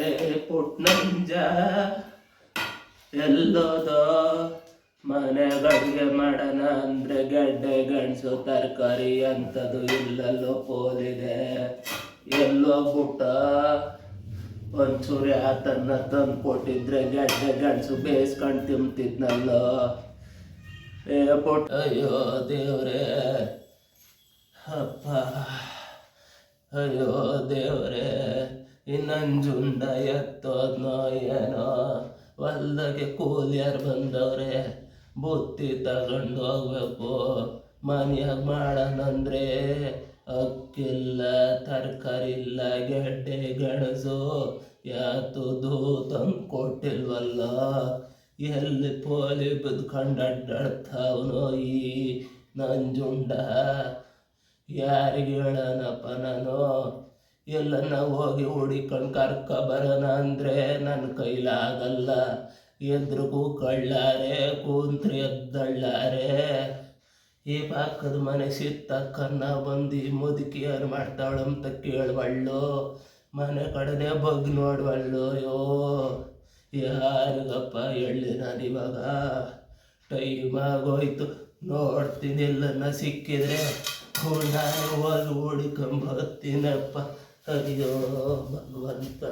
ಏ ಪುಟ್ನಂಜ ಎಲ್ಲೋದೋ ಮನೆಗೆ ಅಡುಗೆ ಮಾಡೋಣ ಅಂದರೆ ಗೆಡ್ಡೆ ಗೆಣಸು ತರಕಾರಿ ಅಂಥದ್ದು ಇಲ್ಲಲ್ಲೋ ಪೋಲಿದೆ. ಎಲ್ಲೋಗ್ಬಿಟ್ಟ ಒಂಚೂರು ಆತನ್ನ ತಂದು ಕೊಟ್ಟಿದ್ರೆ ಗೆಡ್ಡೆ ಗೆಣಸು ಬೇಯಿಸ್ಕೊಂಡು ತಿಂತಿದ್ನಲ್ಲೋ. ಏ ಪುಟ್ಟ, ಅಯ್ಯೋ ದೇವ್ರೇ, ಅಪ್ಪ, ಅಯ್ಯೋ ದೇವ್ರೇ, ಇನ್ನಂಜುಂಡ ಎತ್ತೋದ್ನೋ ಏನೋ. ಹೊಲ್ದಾಗೆ ಕೂಲಿಯರು ಬಂದವ್ರೆ, ಬುತ್ತಿ ತಗೊಂಡು ಹೋಗ್ಬೇಕು. ಮನೆಯಾಗ ಮಾಡೋಣಂದ್ರೆ ಅಕ್ಕಿಲ್ಲ, ತರಕಾರಿ ಇಲ್ಲ, ಗೆಡ್ಡೆ ಗೆಣಸು ಯಾತುದು ತಂದು ಕೊಟ್ಟಿಲ್ವಲ್ಲ. ಎಲ್ಲಿ ಪೋಲಿ ಬಿದ್ಕೊಂಡು ಅಡ್ಡಾಡ್ತಾವನೋ ಈ ನಂಜುಂಡ. ಯಾರಿಗೆ ಹೇಳೋಣಪ್ಪ ನಾನು? ಎಲ್ಲನ್ನ ಹೋಗಿ ಹುಡಿಕೊಂಡು ಕರ್ಕೊಬರೋಣ ಅಂದರೆ ನನ್ನ ಕೈಲಾಗಲ್ಲ. ಎದ್ರಿಗೂ ಕಳ್ಳಾರೆ, ಕೂಂತ್ರೆ ಎದ್ದಳ್ಳಾರೆ. ಈ ಪಕ್ಕದ ಮನೆ ಸಿತ್ತಕ್ಕನ್ನ ಬಂದು ಮುದುಕಿಯರು ಮಾಡ್ತಾಳಂತ ಕೇಳುವಳ್ಳು, ಮನೆ ಕಡೆನೇ ಬಗ್ಗೆ ನೋಡುವಳ್ಳು. ಅಯ್ಯೋ ಯಾರಿಗಪ್ಪ ಹೇಳಿ ನಾನು ಇವಾಗ? ಟೈಮ್ ಆಗೋಯ್ತು, ನೋಡ್ತೀನಿ ಎಲ್ಲನ್ನ ಸಿಕ್ಕಿದ್ರೆ ನಾನು ಹೋಗಿ ಹುಡ್ಕೊಂಬರ್ತೀನಪ್ಪ. ಅಯ್ಯೋ ಭಗವಂತ.